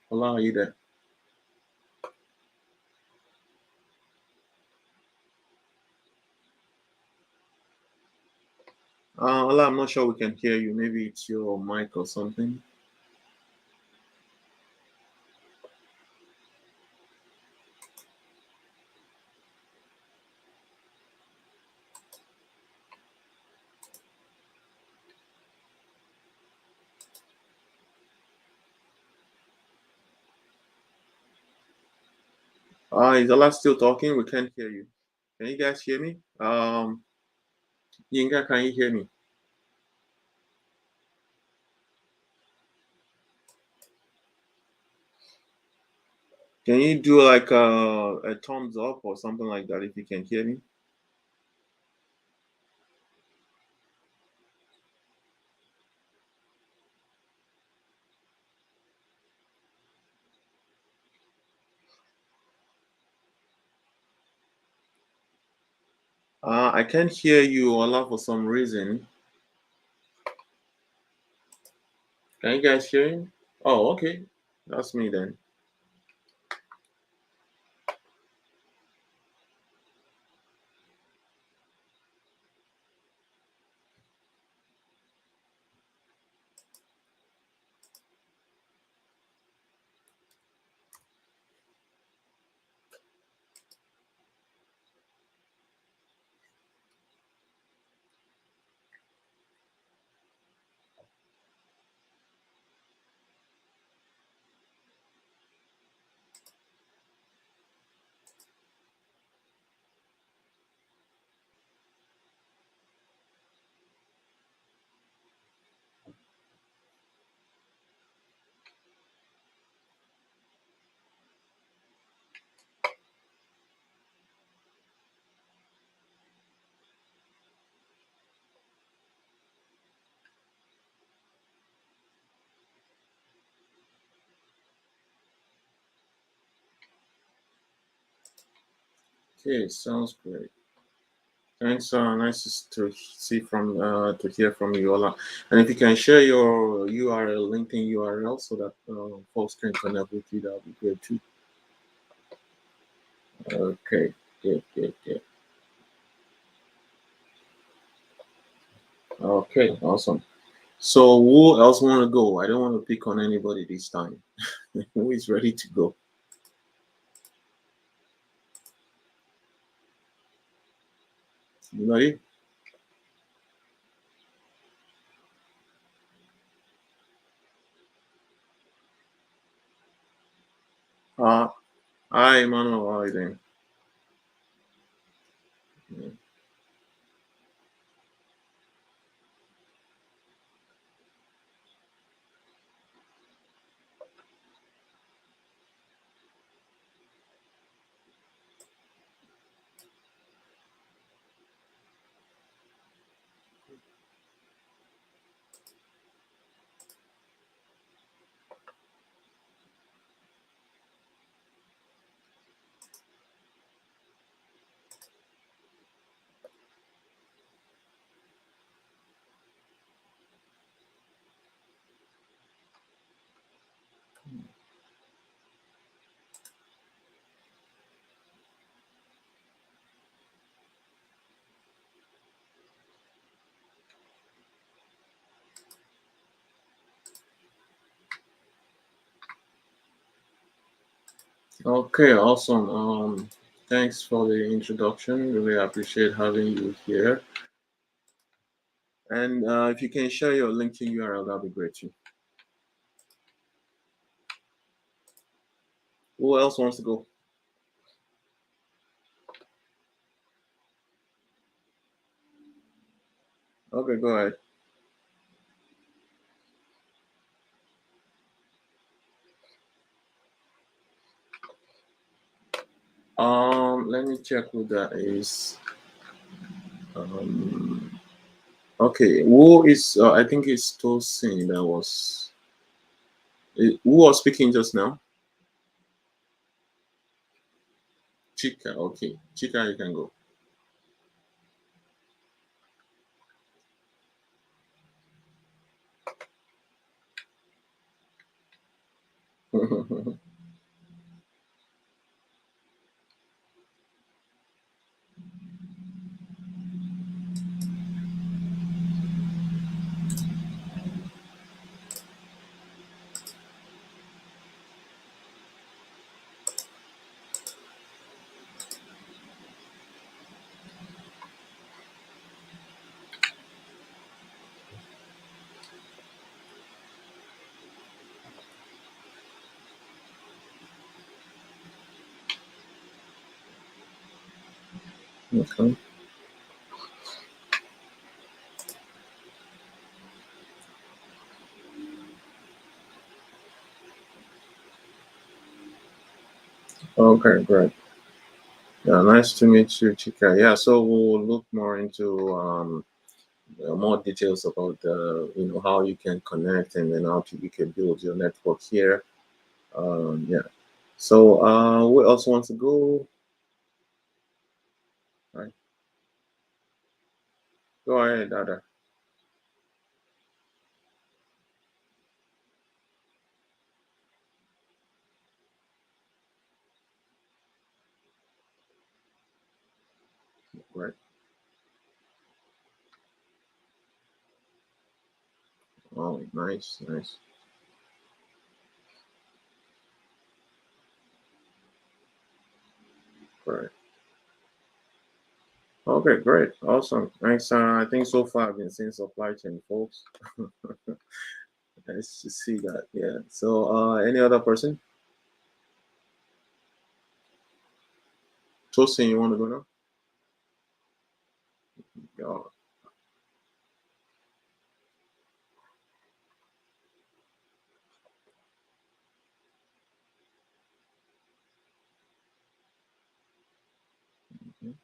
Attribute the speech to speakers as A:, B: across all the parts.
A: Hola, are you there? Hola, I'm not sure we can hear you. Maybe it's your mic or something. Is Ola still talking? We can't hear you. Can you guys hear me? Yinka, can you hear me? Can you do like a thumbs up or something like that if you can hear me? I can't hear you, Ola, for some reason. Can you guys hear me? Oh, okay. That's me then. Okay, sounds great. Thanks. Nice to see from to hear from you, Ola. And if you can share your URL, LinkedIn URL, so that folks can connect with you, that would be great too. Okay, good, good, good. Okay, awesome. So who else want to go? I don't want to pick on anybody this time. Who is ready to go? Anybody? Uh, Hi, Emmanuel. How are you doing? Yeah. Okay, awesome. Thanks for the introduction. Really appreciate having you here. And if you can share your LinkedIn URL, that'd be great too. Who else wants to go? Okay, go ahead. Let me check who that is. Um, okay, who is? I think it's Tosin. That was who was speaking just now. Chika. Okay, Chika, you can go. Okay. Okay, great. Yeah, nice to meet you, Chika. Yeah, so we'll look more into more details about how you can connect and then you can build your network here. Yeah. So who else wants to go? Right. Go ahead, Dada. Right. Oh, nice, nice. Right. Okay, great. Awesome. Thanks. I think so far I've been seeing supply chain folks. Nice to see that. Yeah. So any other person? Tosin, you want to go now? Yeah. Mhm.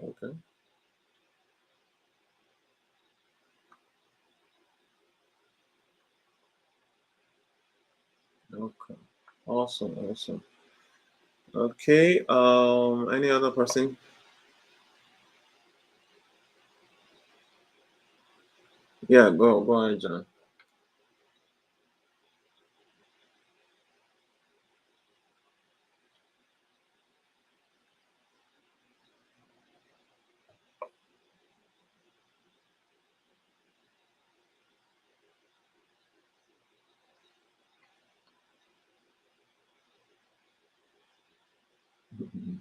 A: Okay. Okay. Awesome. Awesome. Okay. Any other person? Yeah. Go ahead, John. Mhm.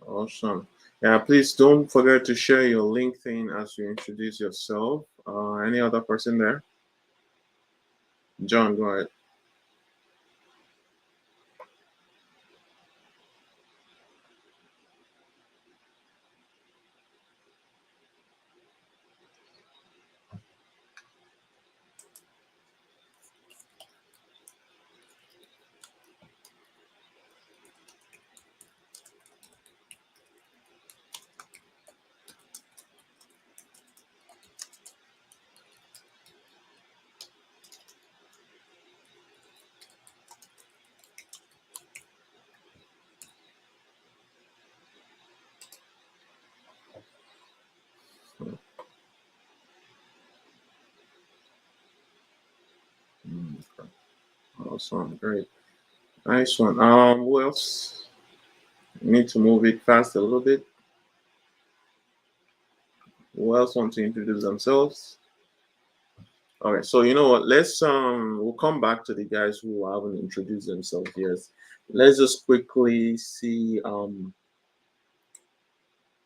A: Awesome. Yeah. Please don't forget to share your LinkedIn as you introduce yourself. Any other person there? John, go ahead. Mm, okay. Awesome. Great. Nice one. Who else? Need to move it fast a little bit. Who else want to introduce themselves? All right. So you know what? We'll come back to the guys who haven't introduced themselves yet. Let's just quickly see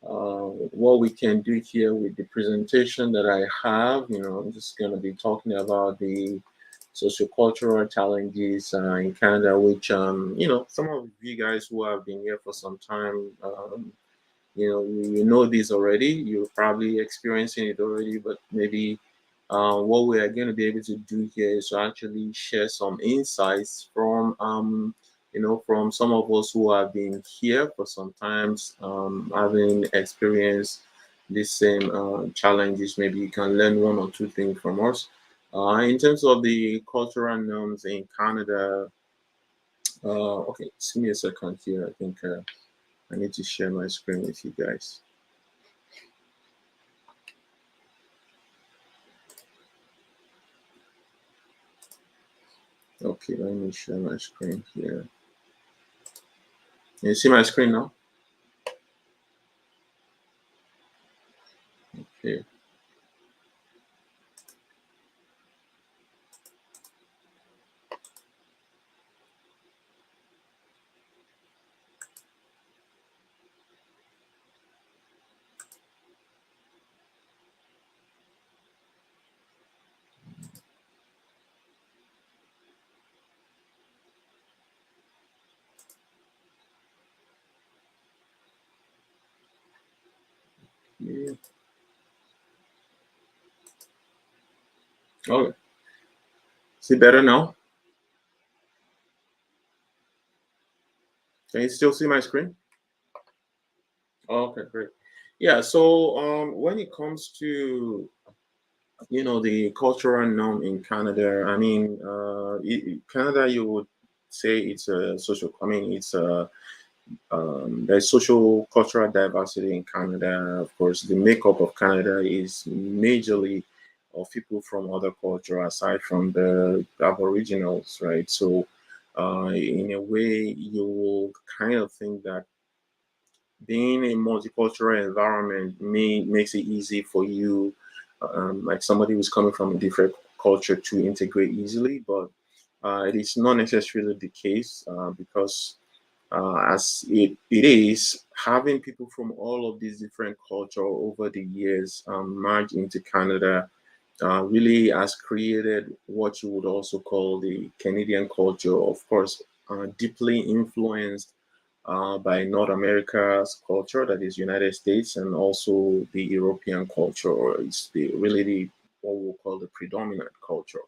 A: what we can do here with the presentation that I have. I'm just going to be talking about the sociocultural challenges in Canada, which some of you guys who have been here for some time, you know this already. You're probably experiencing it already, but maybe what we are going to be able to do here is to actually share some insights from from some of us who have been here for some times, having experienced the same challenges. Maybe you can learn one or two things from us. In terms of the cultural norms in Canada, Okay, just give me a second here. I think I need to share my screen with you guys. Okay, let me share my screen here. Can you see my screen now? Okay. Yeah. Okay. See better now? Can you still see my screen? Okay, great. Yeah, so when it comes to the cultural norm in Canada, I mean, Canada, you would say it's a social. I mean, it's a there's social cultural diversity in Canada. Of course, the makeup of Canada is majorly of people from other culture aside from the Aboriginals, right? So, in a way, you will kind of think that being a multicultural environment makes it easy for you, like somebody who's coming from a different culture, to integrate easily. But it is not necessarily the case because as it is, having people from all of these different culture over the years merged into Canada really has created what you would also call the Canadian culture, of course, deeply influenced by North America's culture, that is United States, and also the European culture, or it's the what we'll call the predominant culture.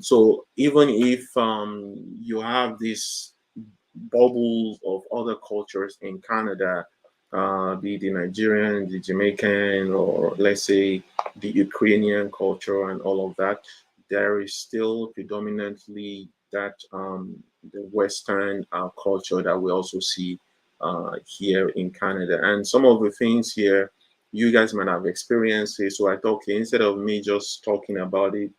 A: So even if you have this bubbles of other cultures in Canada, be the Nigerian, the Jamaican, or let's say the Ukrainian culture and all of that, there is still predominantly that the Western culture that we also see here in Canada. And some of the things here you guys might have experienced it. So I thought, okay, instead of me just talking about it,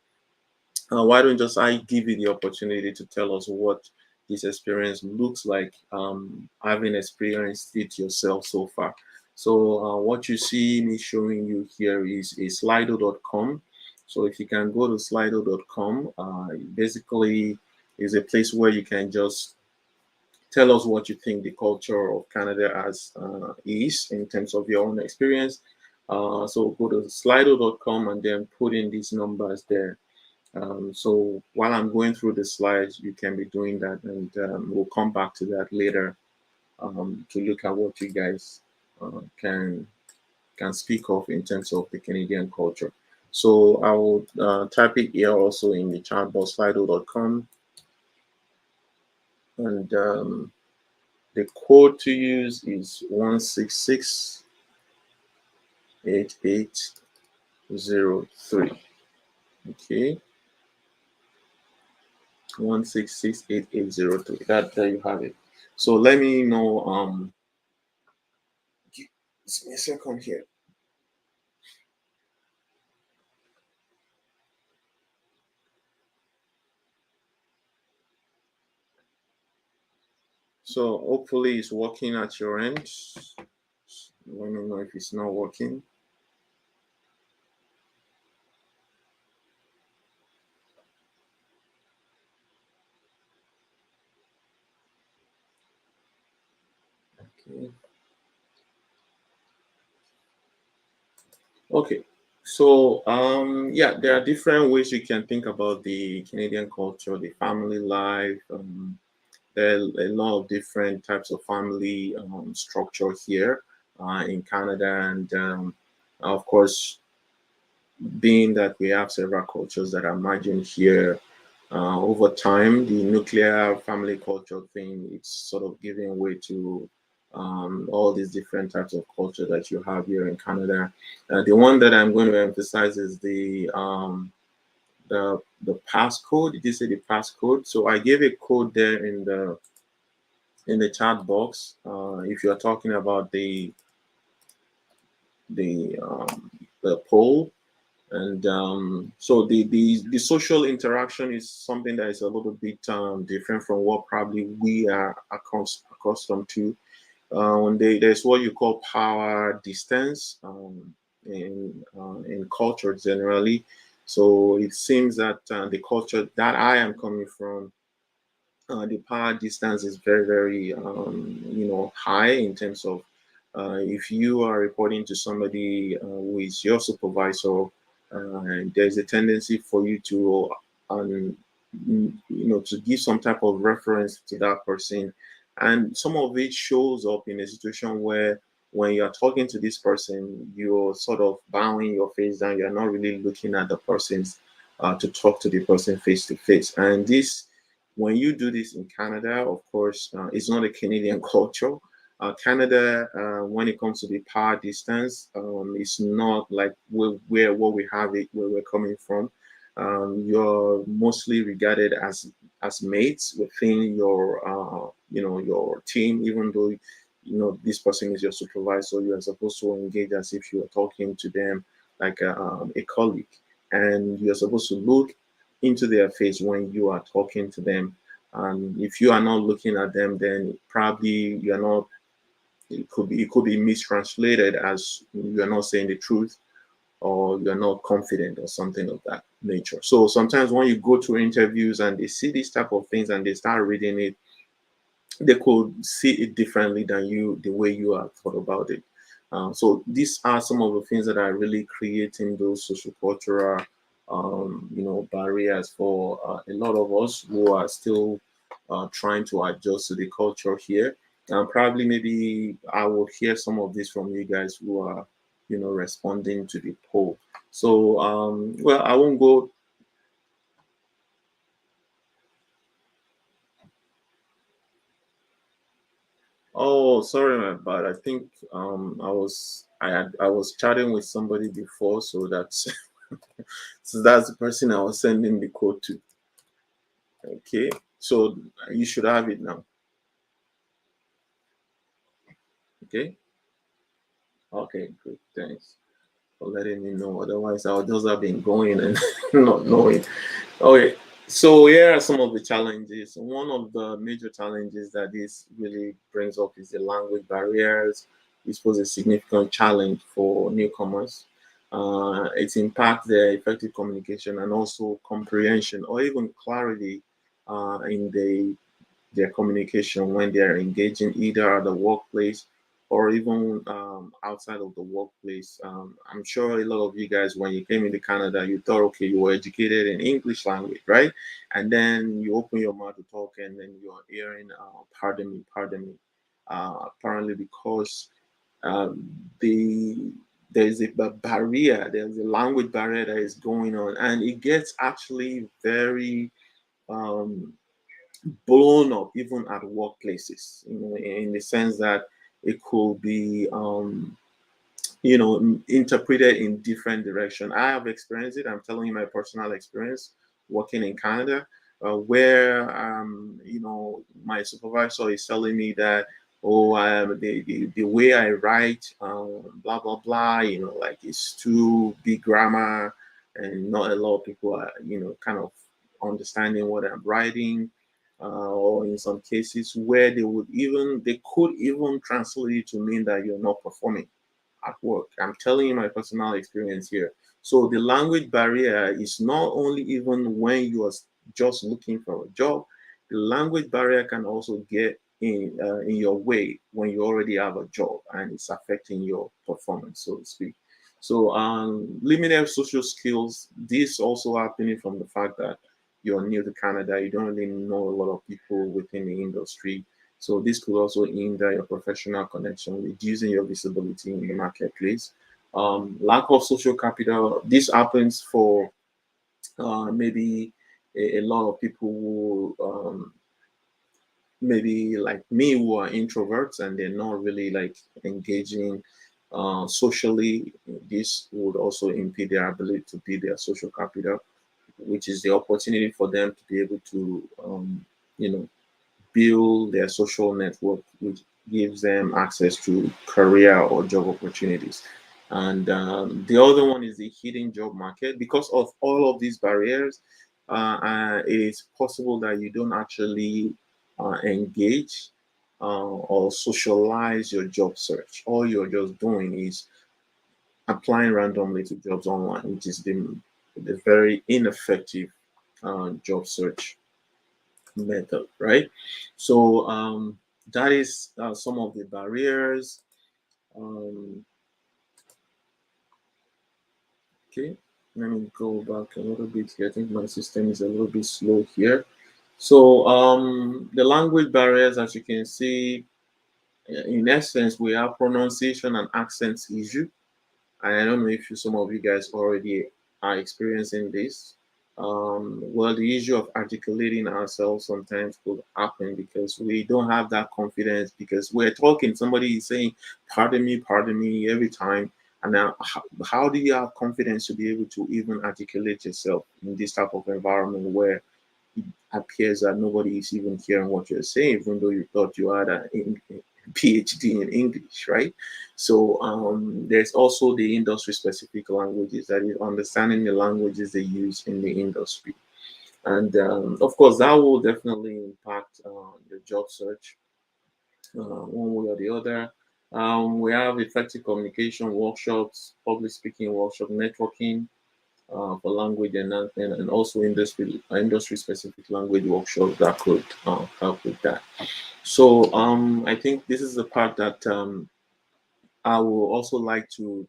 A: why don't just I give you the opportunity to tell us what this experience looks like, having experienced it yourself so far. So what you see me showing you here is a slido.com. So if you can go to slido.com, basically is a place where you can just tell us what you think the culture of Canada as is in terms of your own experience. So go to slido.com and then put in these numbers there. So while I'm going through the slides, you can be doing that, and we'll come back to that later to look at what you guys can speak of in terms of the Canadian culture. So I will type it here also in the chat box, slido.com, and the code to use is 1668803. Okay, 1668803. That there you have it. So let me know. Give me a second here. So hopefully it's working at your end. Let me know if it's not working. Okay. Okay. So yeah, there are different ways you can think about the Canadian culture, the family life. There are a lot of different types of family structure here in Canada, and of course, being that we have several cultures that are merging here over time, the nuclear family culture thing, it's sort of giving way to all these different types of culture that you have here in Canada. The one that I'm going to emphasize is the passcode. Did you say the passcode? So I gave a code there in the chat box. If you are talking about the the poll, and so the social interaction is something that is a little bit different from what probably we are accustomed to. There's what you call power distance in culture generally. So it seems that the culture that I am coming from, the power distance is very, very, high in terms of if you are reporting to somebody who is your supervisor, there's a tendency for you to, to give some type of reference to that person. And some of it shows up in a situation where when you're talking to this person, you're sort of bowing your face down. You're not really looking at the person's to talk to the person face to face. And this when you do this in Canada, of course, it's not a Canadian culture. Canada, when it comes to the power distance, it's not like where what we have it where we're coming from. You're mostly regarded as mates within your your team, even though this person is your supervisor. You are supposed to engage as if you are talking to them like a colleague, and you're supposed to look into their face when you are talking to them. And if you are not looking at them, then probably you are not. It could be mistranslated as you are not saying the truth, or you're not confident, or something of that nature. So sometimes when you go to interviews and they see these type of things and they start reading it, they could see it differently than you, the way you have thought about it. So these are some of the things that are really creating those social cultural, barriers for a lot of us who are still trying to adjust to the culture here. And probably maybe I will hear some of this from you guys who are, responding to the poll. So, well, I won't go. Oh, sorry, man, but I think I was chatting with somebody before, so that's so that's the person I was sending the code to. Okay, so you should have it now. Okay, okay, good. Thanks for letting me know. Otherwise, I would just have been going and not knowing. Okay, so here are some of the challenges. One of the major challenges that this really brings up is the language barriers. This poses a significant challenge for newcomers. It impacts their effective communication and also comprehension or even clarity in their communication when they are engaging either at the workplace or even outside of the workplace. I'm sure a lot of you guys, when you came into Canada, you thought, okay, you were educated in English language, right? And then you open your mouth to talk, and then you're hearing, pardon me. Apparently, because um, the there's a barrier, there's a language barrier that is going on, and it gets actually very um, blown up even at workplaces, in the sense that it could be interpreted in different direction. I have experienced it. I'm telling you my personal experience working in Canada, where my supervisor is telling me that, oh, the way I write, blah blah blah, like it's too big grammar, and not a lot of people are kind of understanding what I'm writing. Or in some cases where they could even translate it to mean that you're not performing at work. I'm telling you my personal experience here. So the language barrier is not only even when you are just looking for a job. The language barrier can also get in your way when you already have a job and it's affecting your performance, so to speak. So limited social skills. This also happening from the fact that you're new to Canada. You don't really know a lot of people within the industry, so this could also hinder your professional connection, reducing your visibility in the marketplace. Lack of social capital. This happens for maybe a lot of people who maybe like me, who are introverts and they're not really like engaging socially. This would also impede their ability to build their social capital. which is the opportunity for them to be able to, you know, build their social network, which gives them access to career or job opportunities. And the other one is the hidden job market. Because of all of these barriers, it is possible that you don't actually engage or socialize your job search. All you're just doing is applying randomly to jobs online, which is the very ineffective job search method, right? So that is some of the barriers. Um, okay, let me go back a little bit here. I think my system is a little bit slow here. So the language barriers, as you can see, in essence, we have pronunciation and accents issue. I don't know if some of you guys already are experiencing this. Well, the issue of articulating ourselves sometimes could happen because we don't have that confidence because we're talking, somebody is saying, pardon me, every time. And now, how do you have confidence to be able to even articulate yourself in this type of environment where it appears that nobody is even hearing what you're saying, even though you thought you had a PhD in English, right? So there's also the industry-specific languages, that is understanding the languages they use in the industry. And of course, that will definitely impact your job search one way or the other. We have effective communication workshops, public speaking workshop, networking, for language enhancement, and also industry specific language workshops that could help with that. So I think this is the part that I would also like to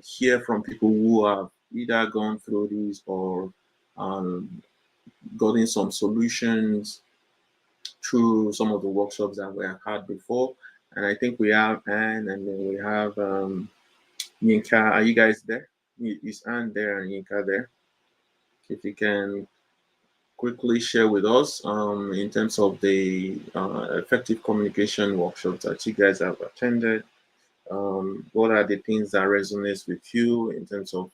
A: hear from people who have either gone through this or um, gotten some solutions through some of the workshops that we have had before. And I think we have Anne, and then we have Yinka. Are you guys there? Is Anne there and Yinka there? If you can quickly share with us in terms of the effective communication workshops that you guys have attended. What are the things that resonates with you in terms of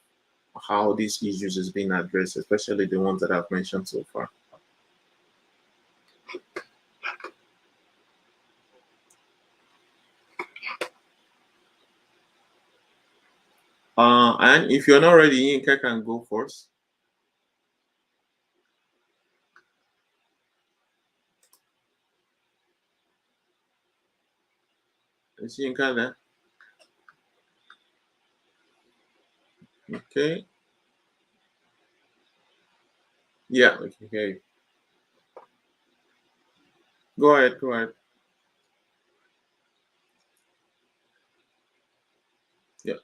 A: how these issues is being addressed, especially the ones that I've mentioned so far? And if you're not ready, Yinka can go first. Is Yinka there? Okay. Yeah. Okay. Go ahead. Go ahead. Yeah.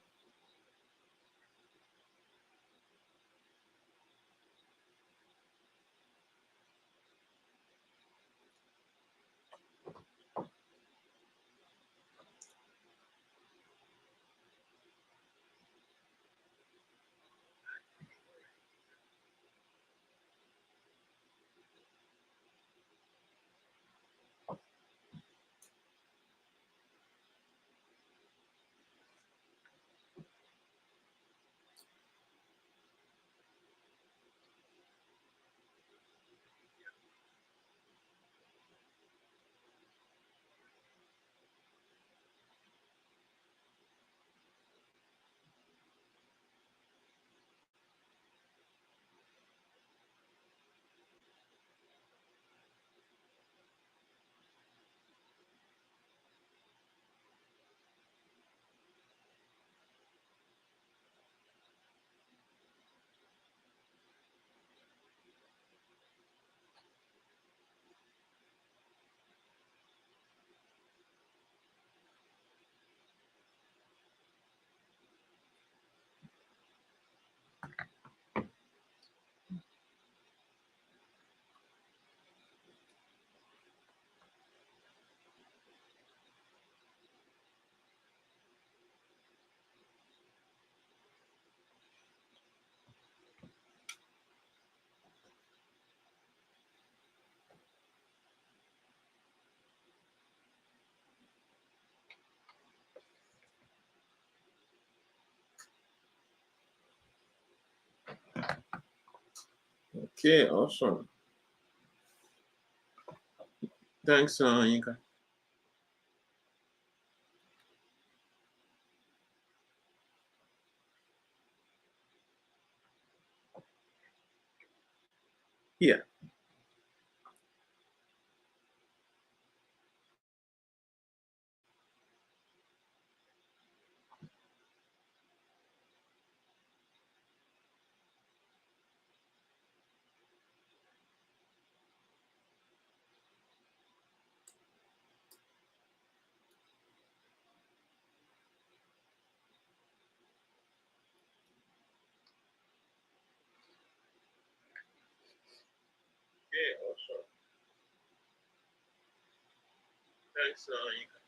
A: Okay, awesome. Thanks, Yinka. Yeah. Okay, awesome. Thanks, Yinka.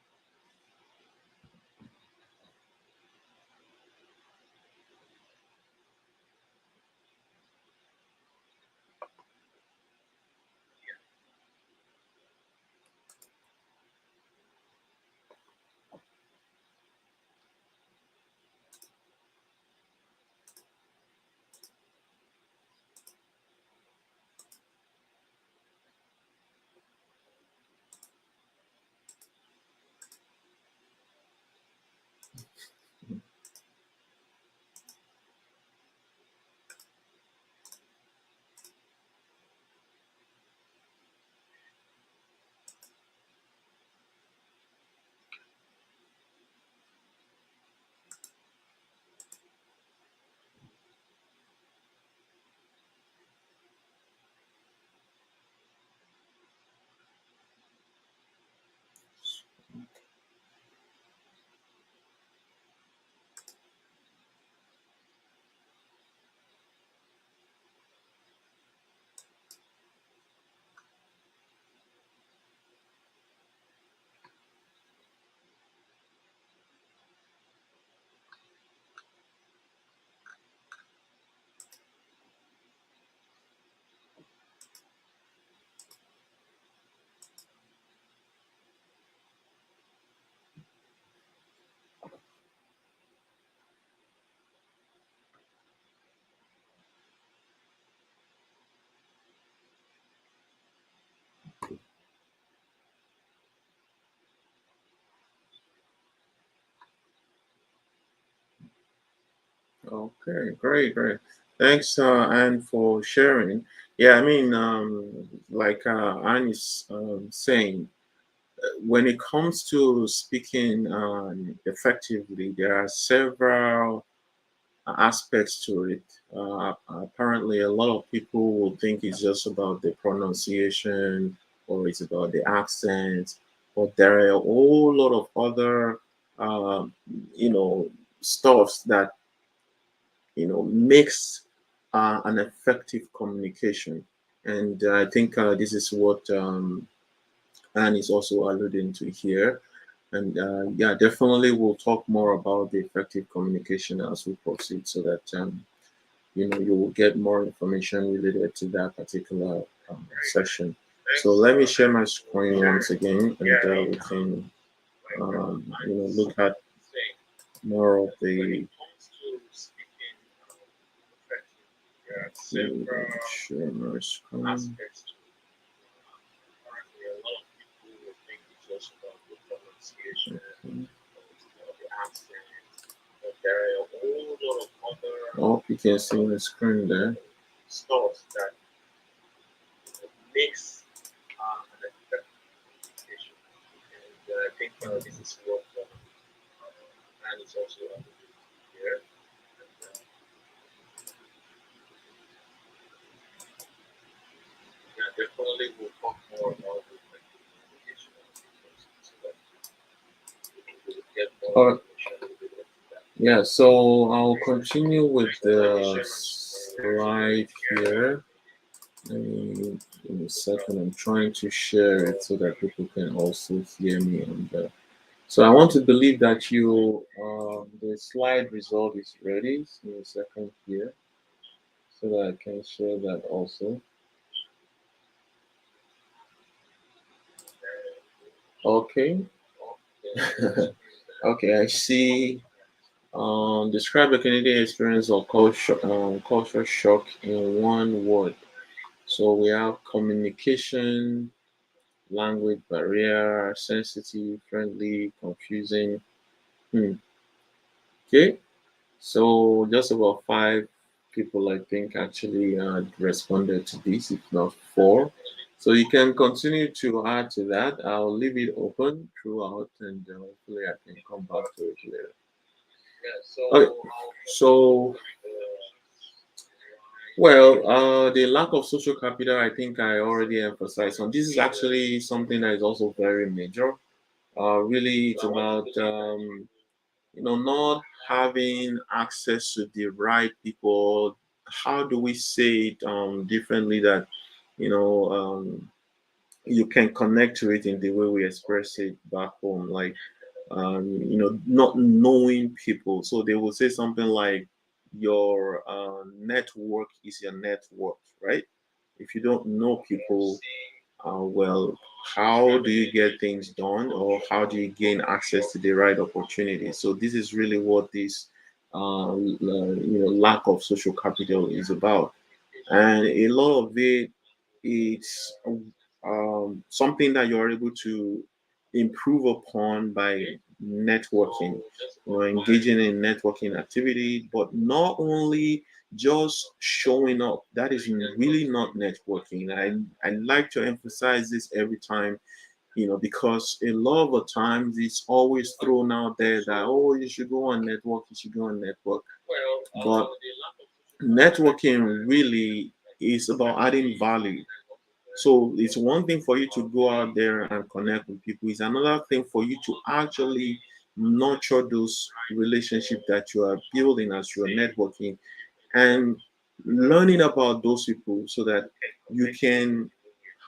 A: Okay, great, great. Thanks, Anne, for sharing. Yeah, I mean, like Anne is saying, when it comes to speaking effectively, there are several aspects to it. Apparently, a lot of people will think it's just about the pronunciation or it's about the accent, but there are a whole lot of other, um, you know, stuffs that makes an effective communication. And I think this is what Anne is also alluding to here. And yeah, definitely we'll talk more about the effective communication as we proceed so that you will get more information related to that particular session. So let me share my screen once again, and we can look at more of the. Share my screen. Okay. I hope you can see my screen there. All right. Yeah, so I'll continue with the slide here. Let me give me a second. I'm trying to share it so that people can also hear me on the. So I want to believe that the slide result is ready. Give me a second here so that I can share that also. Okay. Okay, I see. Describe a Canadian experience of culture shock in one word. So we have communication, language barrier, sensitive, friendly, confusing. Hmm. Okay, so just about five people, I think, actually responded to this, if not four. So you can continue to add to that. I'll leave it open throughout, and hopefully I can come back to it later. Okay, so well, the lack of social capital, I think I already emphasized on. This is actually something that is also very major. Really, it's about not having access to the right people. How do we say it differently that you know you can connect to it in the way we express it back home, like not knowing people. So they will say something like, your network is your network, right? If you don't know people, well, how do you get things done, or how do you gain access to the right opportunity? So this is really what this lack of social capital is about, and a lot of it, it's something that you're able to improve upon by networking or engaging in networking activity, but not only just showing up. That is really not networking. I like to emphasize this every time, because a lot of the times it's always thrown out there that, oh, you should go on network, you should go on network. But networking really is about adding value. So it's one thing for you to go out there and connect with people. It's another thing for you to actually nurture those relationships that you are building as you're networking, and learning about those people so that you can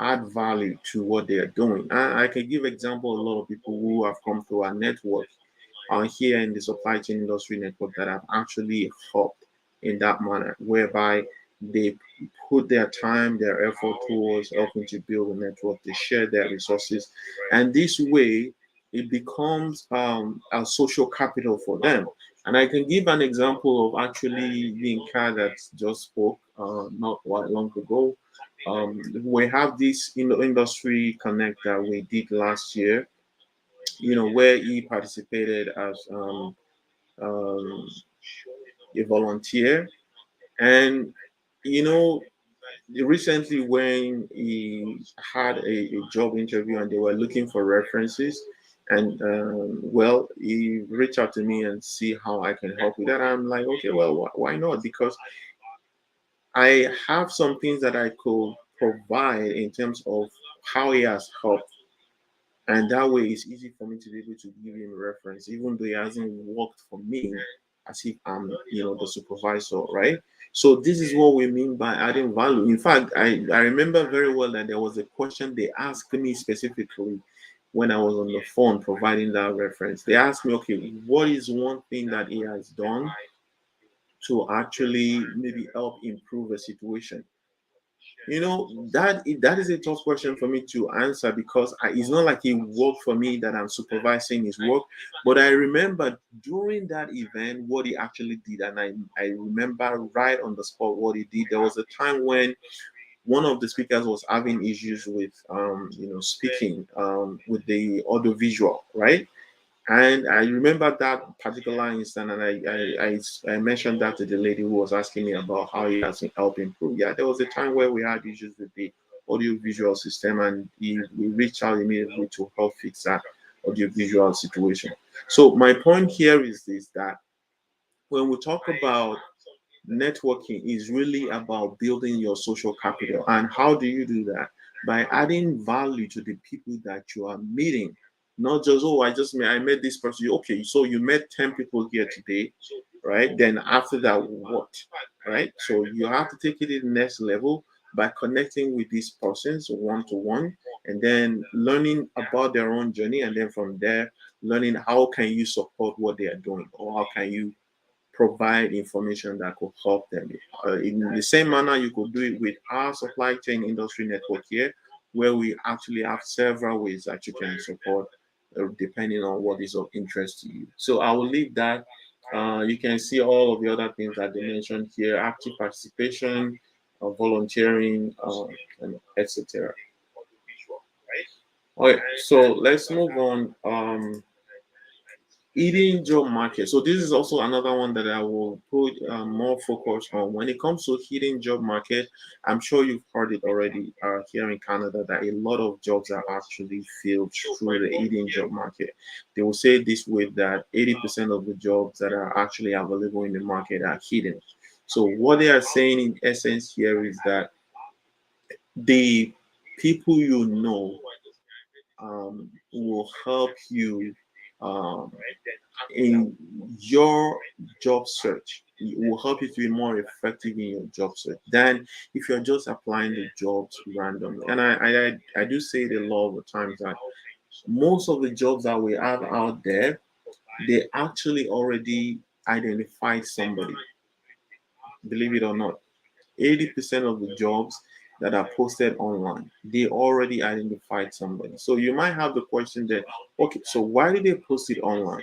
A: add value to what they are doing. I can give example a lot of people who have come through our network here in the supply chain industry network that have actually helped in that manner, whereby they put their time, their effort towards helping to build a network. They share their resources, and this way it becomes a social capital for them. And I can give an example of actually Yinka that just spoke not quite long ago. We have this industry connect that we did last year, where he participated as um, a volunteer. And, you know, recently when he had a job interview and they were looking for references, and well, he reached out to me and see how I can help with that. I'm like, okay, well, why not? Because I have some things that I could provide in terms of how he has helped, and that way it's easy for me to be able to give him a reference, even though he hasn't worked for me as if I'm, the supervisor, right? So this is what we mean by adding value. In fact, I remember very well that there was a question they asked me specifically when I was on the phone providing that reference. They asked me, okay, what is one thing that he has done to actually maybe help improve a situation? That is a tough question for me to answer, because it's not like he worked for me that I'm supervising his work. But I remember during that event what he actually did, and I remember right on the spot what he did. There was a time when one of the speakers was having issues with speaking with the audiovisual, right? And I remember that particular instant, and I mentioned that to the lady who was asking me about how he has helped improve. Yeah, there was a time where we had issues with the audio visual system, and we reached out immediately to help fix that audio visual situation. So my point here is this: that when we talk about networking, is really about building your social capital. And how do you do that? By adding value to the people that you are meeting. Not just, oh, I met this person. Okay, so you met 10 people here today, right? Then after that, what? Right? So you have to take it to the next level by connecting with these persons one to one, and then learning about their own journey, and then from there learning how can you support what they are doing, or how can you provide information that could help them. In the same manner, you could do it with our supply chain industry network here, where we actually have several ways that you can support depending on what is of interest to you. So I will leave that. You can see all of the other things that they mentioned here: active participation, volunteering, and etc. Okay, so let's move on. Hidden job market. So this is also another one that I will put more focus on. When it comes to hidden job market, I'm sure you've heard it already here in Canada that a lot of jobs are actually filled through the hidden job market. They will say this way that 80% of the jobs that are actually available in the market are hidden. So what they are saying in essence here is that the people you know will help you um, in your job search. It will help you to be more effective in your job search than if you're just applying the jobs randomly. And I do say it a lot of the times that most of the jobs that we have out there, they actually already identified somebody, believe it or not. 80% of the jobs that are posted online, they already identified somebody. So you might have the question that, okay, so why did they post it online?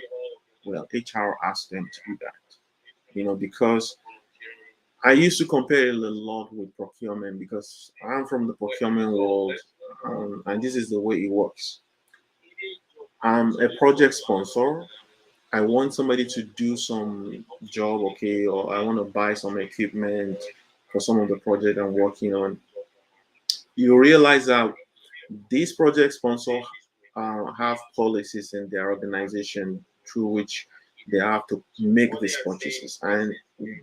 A: Well, HR asked them to do that. Because I used to compare it a lot with procurement because I'm from the procurement world, and this is the way it works. I'm a project sponsor. I want somebody to do some job, okay, or I want to buy some equipment for some of the project I'm working on. You realize that these project sponsors have policies in their organization through which they have to make these purchases. And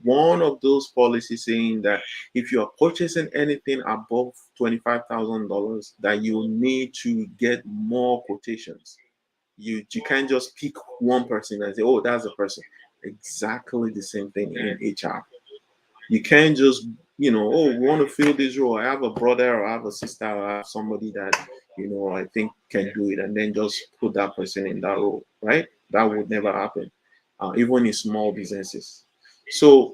A: one of those policies saying that if you are purchasing anything above $25,000, that you need to get more quotations. You can't just pick one person and say, oh, that's the person. Exactly the same thing in HR. You can't just, oh, we want to fill this role. I have a brother or I have a sister or I have somebody that, I think can do it, and then just put that person in that role, right? That would never happen, even in small businesses. So,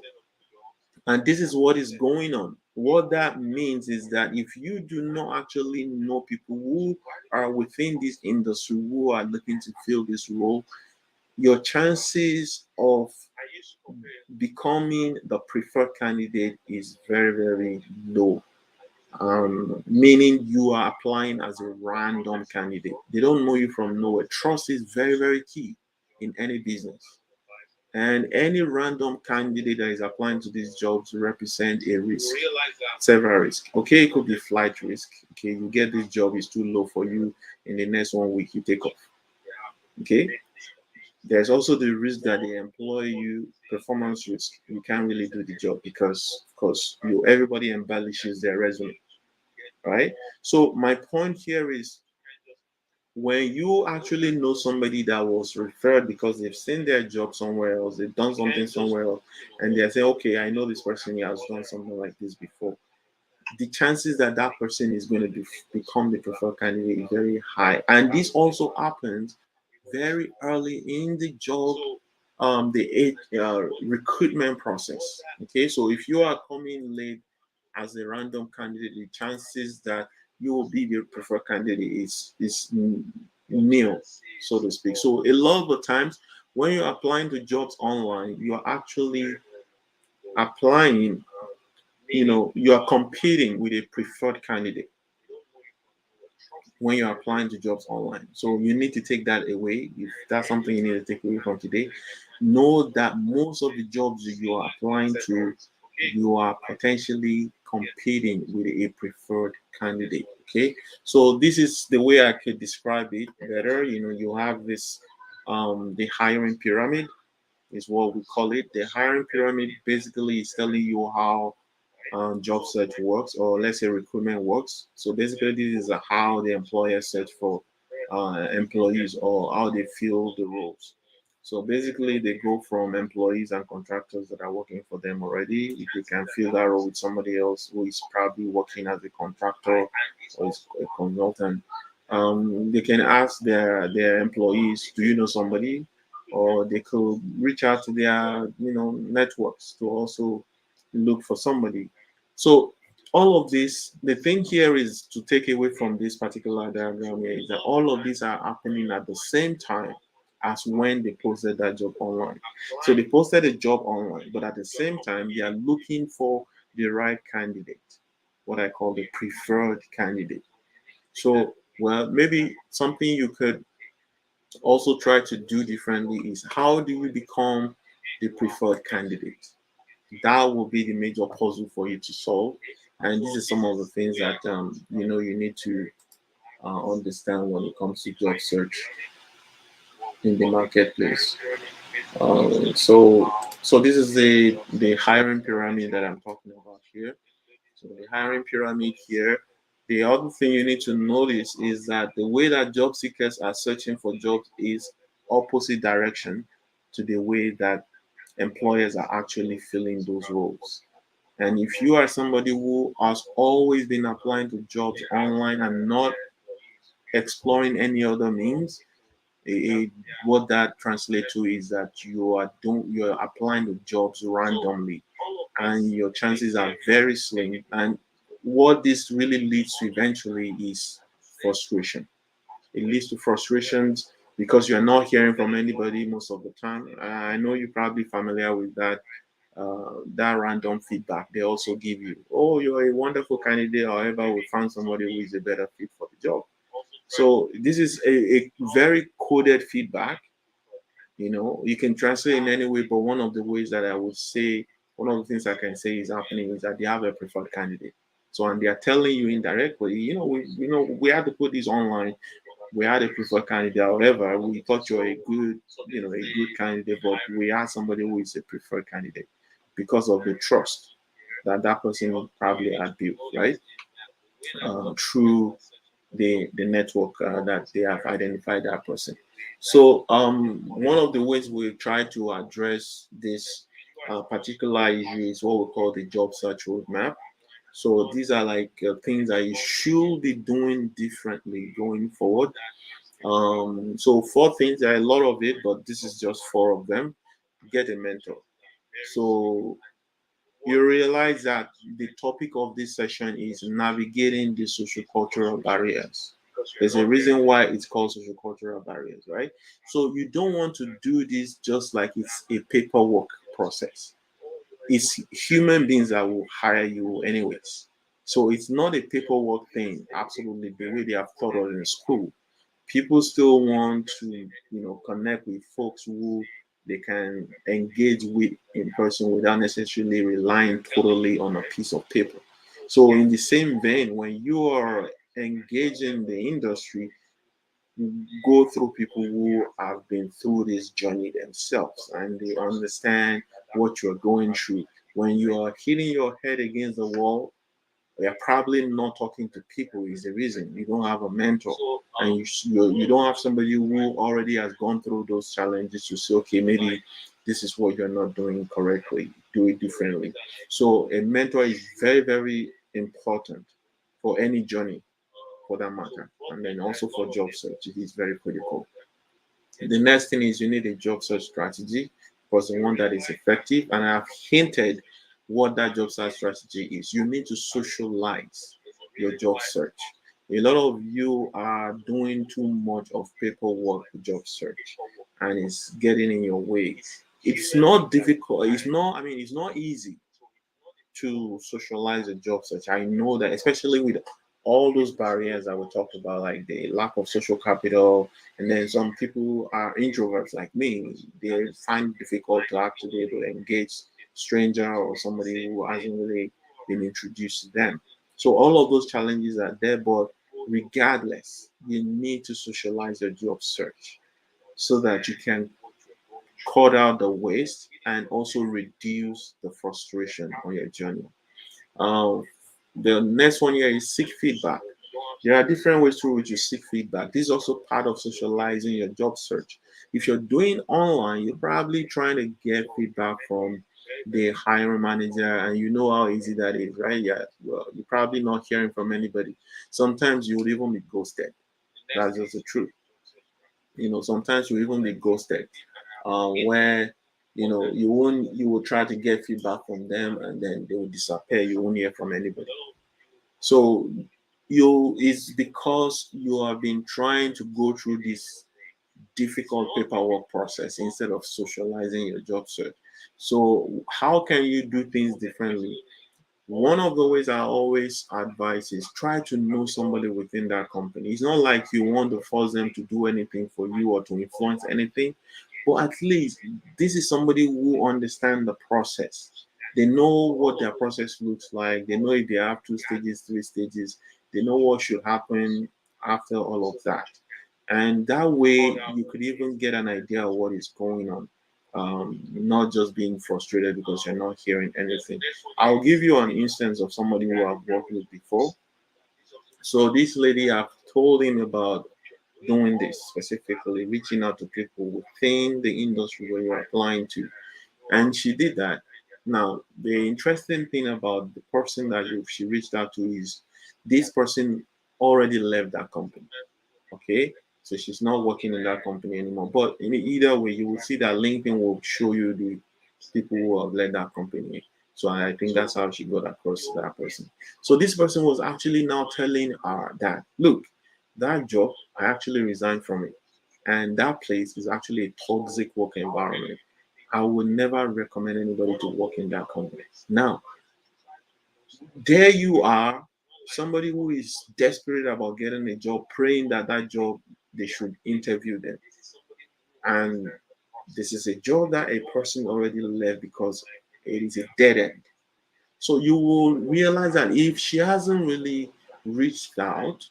A: and this is what is going on. What that means is that if you do not actually know people who are within this industry who are looking to fill this role, your chances of becoming the preferred candidate is very, very low. Meaning you are applying as a random candidate. They don't know you from nowhere. Trust is very, very key in any business. And any random candidate that is applying to these jobs represent a risk, several risks. Okay, it could be flight risk. Okay, you get this job, it's too low for you. In the next 1 week, you take off. Okay, there's also the risk that they employ you, performance risk. You can't really do the job because, of course, everybody embellishes their resume, right? So my point here is when you actually know somebody that was referred because they've seen their job somewhere else, they've done something somewhere else, and they say, okay, I know this person, he has done something like this before. The chances that that person is going to become the preferred candidate is very high. And this also happens very early in the job, the recruitment process. Okay, so if you are coming late as a random candidate, the chances that you will be the preferred candidate is nil, so to speak. So a lot of the times when you're applying to jobs online, you are actually applying, you are competing with a preferred candidate when you're applying to jobs online. So you need to take that away. If that's something you need to take away from today, know that most of the jobs you are applying to, you are potentially competing with a preferred candidate. Okay. So this is the way I could describe it better. You have this the hiring pyramid is what we call it. The hiring pyramid basically is telling you how job search works, or let's say recruitment works. So basically, this is how the employer search for employees or how they fill the roles. So basically, they go from employees and contractors that are working for them already. If they can fill that role with somebody else who is probably working as a contractor or is a consultant, they can ask their employees, "Do you know somebody?" Or they could reach out to their networks to also look for somebody. So all of this, the thing here is to take away from this particular diagram here is that all of these are happening at the same time as when they posted that job online. So they posted a job online, but at the same time, they are looking for the right candidate, what I call the preferred candidate. So, well, maybe something you could also try to do differently is how do you become the preferred candidate? That will be the major puzzle for you to solve. And this is some of the things that you need to understand when it comes to job search in the marketplace. So this is the hiring pyramid that I'm talking about here. So the hiring pyramid here. The other thing you need to notice is that the way that job seekers are searching for jobs is opposite direction to the way that employers are actually filling those roles. And if you are somebody who has always been applying to jobs online and not exploring any other means, it, what that translates to is that you're applying to jobs randomly, and your chances are very slim. And what this really leads to eventually is frustration. It leads to frustrations because you're not hearing from anybody most of the time. I know you're probably familiar with that random feedback they also give you. Oh, you're a wonderful candidate. However, we found somebody who is a better fit for the job. So this is a very coded feedback. You can translate in any way, but one of the ways that I would say, one of the things I can say is happening is that they have a preferred candidate. So, and they are telling you indirectly, we had to put this online. We had a preferred candidate. However, we thought you're a good candidate, but we had somebody who is a preferred candidate because of the trust that that person probably had built, right? Through the network that they have identified that person. So one of the ways we try to address this particular issue is what we call the job search roadmap. So these are like things that you should be doing differently going forward. So four things, there are a lot of it, but this is just four of them. Get a mentor. So you realize that the topic of this session is navigating the social-cultural barriers. There's a reason why it's called social-cultural barriers, right? So you don't want to do this just like it's a paperwork process. It's human beings that will hire you anyways. So it's not a paperwork thing, absolutely, the way they have taught us in school. People still want to connect with folks who they can engage with in person without necessarily relying totally on a piece of paper. So in the same vein, when you are engaging the industry, you go through people who have been through this journey themselves and they understand what you're going through. When you are hitting your head against the wall, you're probably not talking to people is the reason. You don't have a mentor, and you don't have somebody who already has gone through those challenges to say, okay, maybe this is what you're not doing correctly, do it differently. So a mentor is very, very important for any journey for that matter. And then also for job search, it is very critical. The next thing is you need a job search strategy, because the one that is effective. And I've hinted what that job search strategy is. You need to socialize your job search. A lot of you are doing too much of paperwork job search, and it's getting in your way. It's not difficult. It's not easy to socialize a job search. I know that, especially with all those barriers that we talked about, like the lack of social capital, and then some people are introverts like me. They find it difficult to actually able to engage stranger or somebody who hasn't really been introduced to them. So all of those challenges are there, but regardless, you need to socialize your job search so that you can cut out the waste and also reduce the frustration on your journey. Um, the next one here is seek feedback. There are different ways through which you seek feedback. This is also part of socializing your job search. If you're doing online, you're probably trying to get feedback from the hiring manager, and you know how easy that is, right? Yeah, well, you're probably not hearing from anybody. Sometimes you would even be ghosted. That's just the truth. Sometimes you even be ghosted, where you will try to get feedback from them and then they will disappear. You won't hear from anybody. So it's because you have been trying to go through this difficult paperwork process instead of socializing your job search. So how can you do things differently? One of the ways I always advise is try to know somebody within that company. It's not like you want to force them to do anything for you or to influence anything, but at least this is somebody who understands the process. They know what their process looks like. They know if they have 2 stages, 3 stages. They know what should happen after all of that. And that way, you could even get an idea of what is going on, not just being frustrated because you're not hearing anything. I'll give you an instance of somebody who I've worked with before. So this lady, I've told him about doing this specifically, reaching out to people within the industry where you're applying to, and she did that. Now, the interesting thing about the person that she reached out to is this person already left that company. Okay, so she's not working in that company anymore. But in either way, you will see that LinkedIn will show you the people who have led that company. So I think that's how she got across to that person. So this person was actually now telling her that, look, that job, I actually resigned from it. And that place is actually a toxic work environment. I would never recommend anybody to work in that company. Now, there you are, somebody who is desperate about getting a job, praying that that job they should interview them, and this is a job that a person already left because it is a dead end. So you will realize that if she hasn't really reached out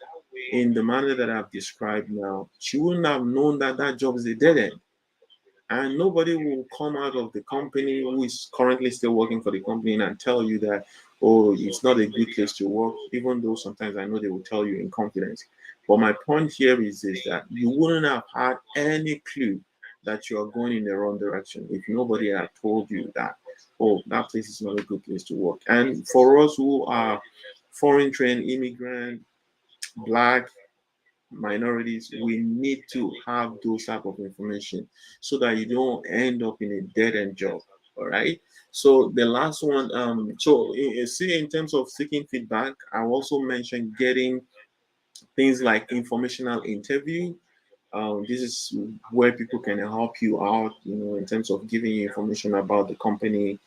A: in the manner that I've described now, she wouldn't have known that that job is a dead end. And nobody will come out of the company who is currently still working for the company and tell you that, oh, it's not a good place to work, even though sometimes I know they will tell you in confidence. But my point here is that you wouldn't have had any clue that you are going in the wrong direction if nobody had told you that, oh, that place is not a good place to work. And for us who are foreign trained immigrant, black, minorities, we need to have those type of information so that you don't end up in a dead end job. All right. So the last one, see, in terms of seeking feedback, I also mentioned getting things like informational interview. This is where people can help you out, in terms of giving you information about the company,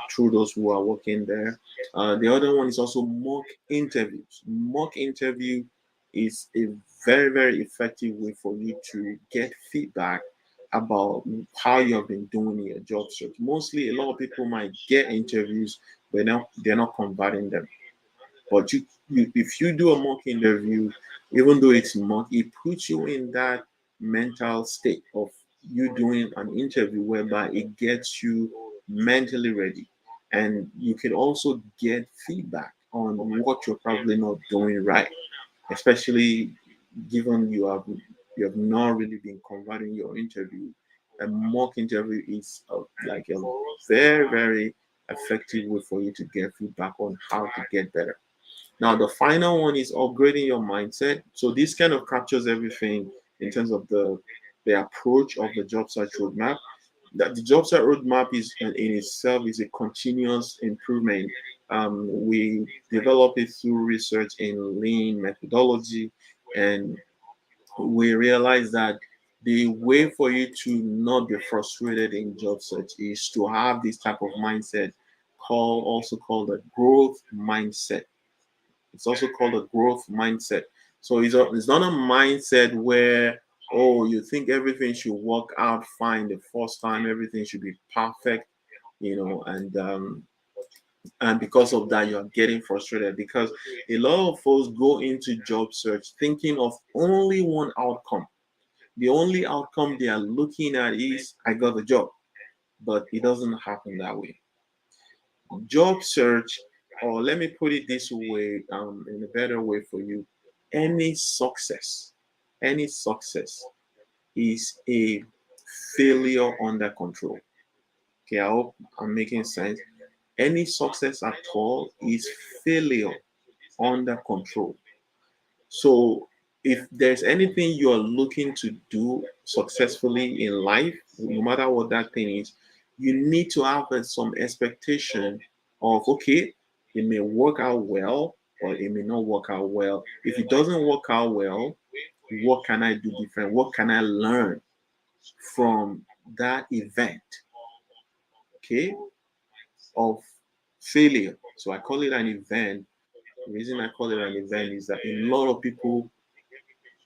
A: through those who are working there. The other one is also mock interviews. Mock interview is a very, very effective way for you to get feedback about how you have been doing in your job search. Mostly, a lot of people might get interviews, but they're not converting them. But if you do a mock interview, even though it's mock, it puts you in that mental state of you doing an interview whereby it gets you mentally ready. And you can also get feedback on what you're probably not doing right, especially given you have not really been converting your interview. A mock interview is like a very, very effective way for you to get feedback on how to get better. Now, the final one is upgrading your mindset. So this kind of captures everything in terms of the approach of the job search roadmap. That the job search roadmap is in itself is a continuous improvement. We develop it through research in lean methodology, and we realize that the way for you to not be frustrated in job search is to have this type of mindset, also called a growth mindset. It's also called a growth mindset. So it's not a mindset where, oh, you think everything should work out fine the first time, everything should be perfect, and because of that you are getting frustrated because a lot of folks go into job search thinking of only one outcome. The only outcome they are looking at is I got the job, but it doesn't happen that way. Job search, or let me put it this way, in a better way for you, any success, any success is a failure under control. Okay, I hope I'm making sense. Any success at all is failure under control. So if there's anything you're looking to do successfully in life, no matter what that thing is, you need to have some expectation of, okay, it may work out well or it may not work out well. If it doesn't work out well, what can I do different? What can I learn from that event, okay, of failure? So I call it an event. The reason I call it an event is that a lot of people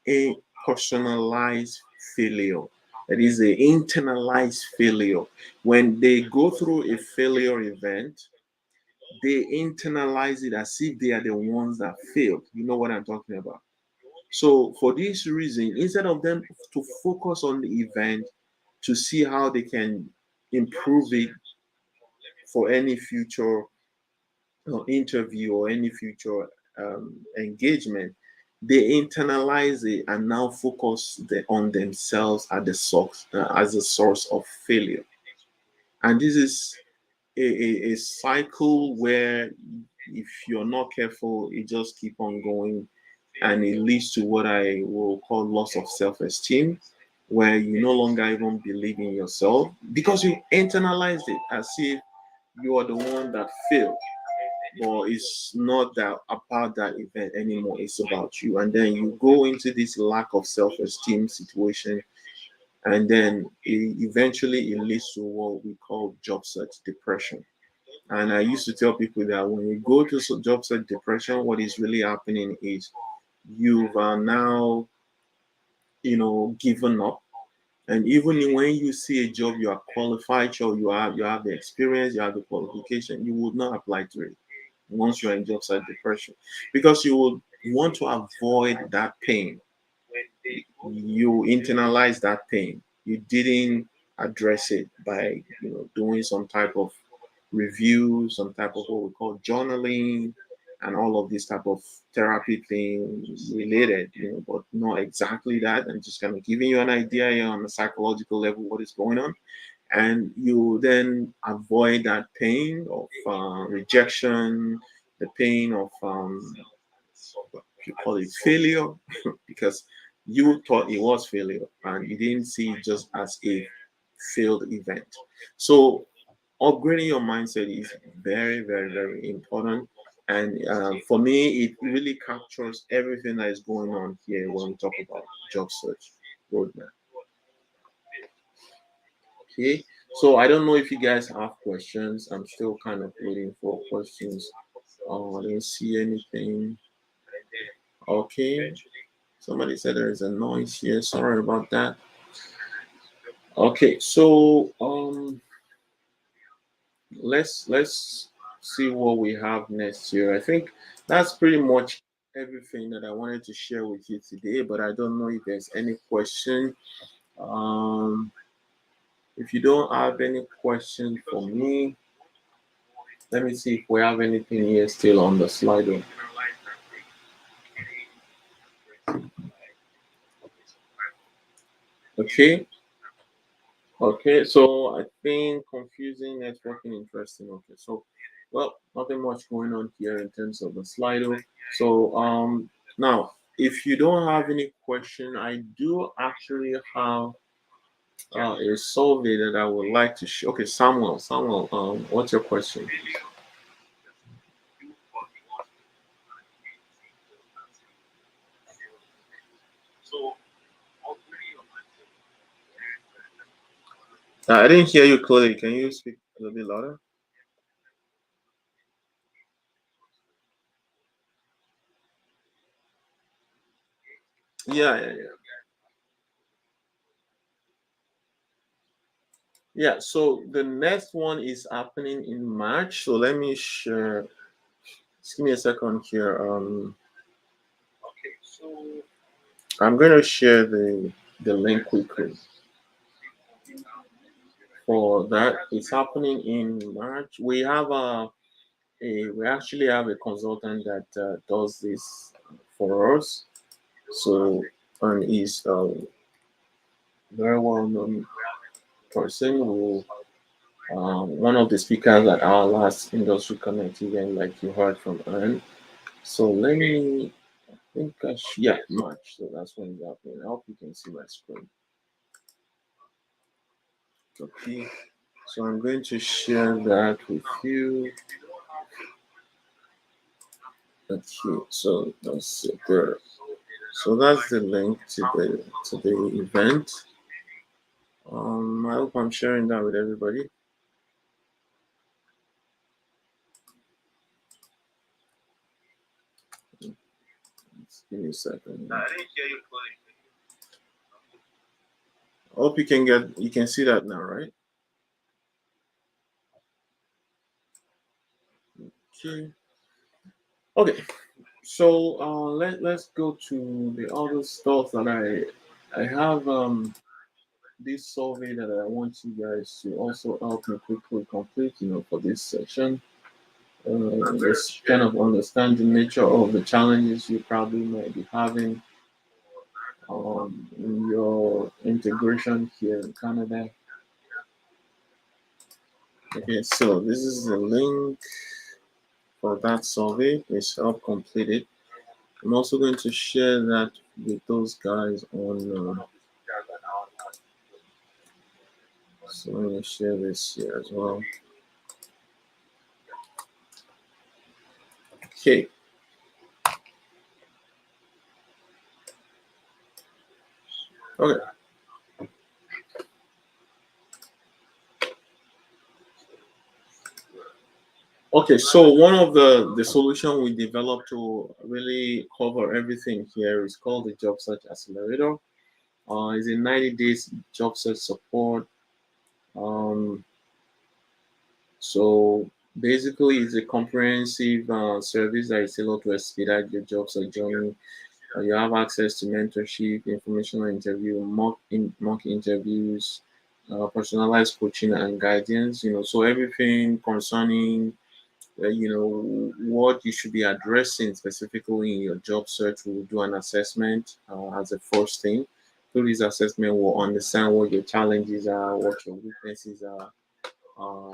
A: a personalized failure. That is a internalized failure. When they go through a failure event, they internalize it as if they are the ones that failed. You know what I'm talking about? So for this reason, instead of them to focus on the event to see how they can improve it for any future interview or any future engagement, they internalize it and now focus on themselves as the source, as a source of failure. And this is a cycle where if you're not careful, it just keep on going, and it leads to what I will call loss of self-esteem, where you no longer even believe in yourself because you internalized it as if you are the one that failed. But it's not that about that event anymore. It's about you. And then you go into this lack of self-esteem situation, and then eventually it leads to what we call job search depression. And I used to tell people that when you go to job search depression, what is really happening is you've now, given up. And even when you see a job you are qualified, or you have the experience, you have the qualification, you would not apply to it once you're in job site depression, because you will want to avoid that pain. You internalize that pain. You didn't address it by doing some type of review, some type of what we call journaling, and all of this type of therapy thing related, but not exactly that. I'm just kind of giving you an idea here on a psychological level what is going on, and you then avoid that pain of rejection, the pain of you call it failure, because you thought it was failure and you didn't see it just as a failed event. So upgrading your mindset is very, very, very important. And for me, it really captures everything that is going on here when we talk about job search roadmap. Okay, so I don't know if you guys have questions. I'm still kind of waiting for questions. I didn't see anything. Okay, somebody said there is a noise here. Sorry about that. Okay, so let's see what we have next year. I think that's pretty much everything that I wanted to share with you today. But I don't know if there's any question. Um, if you don't have any question for me, let me see if we have anything here still on the Slido. Okay. Okay. So I think confusing, networking, interesting. Okay. So, well, nothing much going on here in terms of the Slido. So, now if you don't have any question, I do actually have a survey that I would like to show. Okay, Samuel, what's your question? I didn't hear you clearly. Can you speak a little bit louder? Yeah, yeah, yeah. Yeah, so the next one is happening in March. So let me share. Just give me a second here. I'm going to share the link quickly for that. It's happening in March. We actually have a consultant that does this for us. So, and he's a very well known person who one of the speakers at our last Industry Connect event, like you heard from Anne. So let me think, yeah, March. So that's when it's happening. I hope you can see my screen. Okay. So I'm going to share that with you. Okay. So that's it there. So that's the link to the event. I hope I'm sharing that with everybody. Give me a second. Hope you can see that now, right? Okay. Okay. So let's go to the other stuff that I have this survey that I want you guys to also help me quickly complete, for this session. Just kind of understand the nature of the challenges you probably might be having in your integration here in Canada. Okay, so this is the link for that survey. Please help complete it. I'm also going to share that with those guys on. So I'm going to share this here as well. Okay. Okay. Okay, so one of the solution we developed to really cover everything here is called the Job Search Accelerator. It's a 90 days job search support. Um, so basically, it's a comprehensive service that is tailored to expedite your job search journey. You have access to mentorship, informational interview, mock interviews, personalized coaching and guidance. So everything concerning what you should be addressing specifically in your job search. We'll do an assessment as a first thing. Through this assessment, we'll understand what your challenges are, what your weaknesses are, um,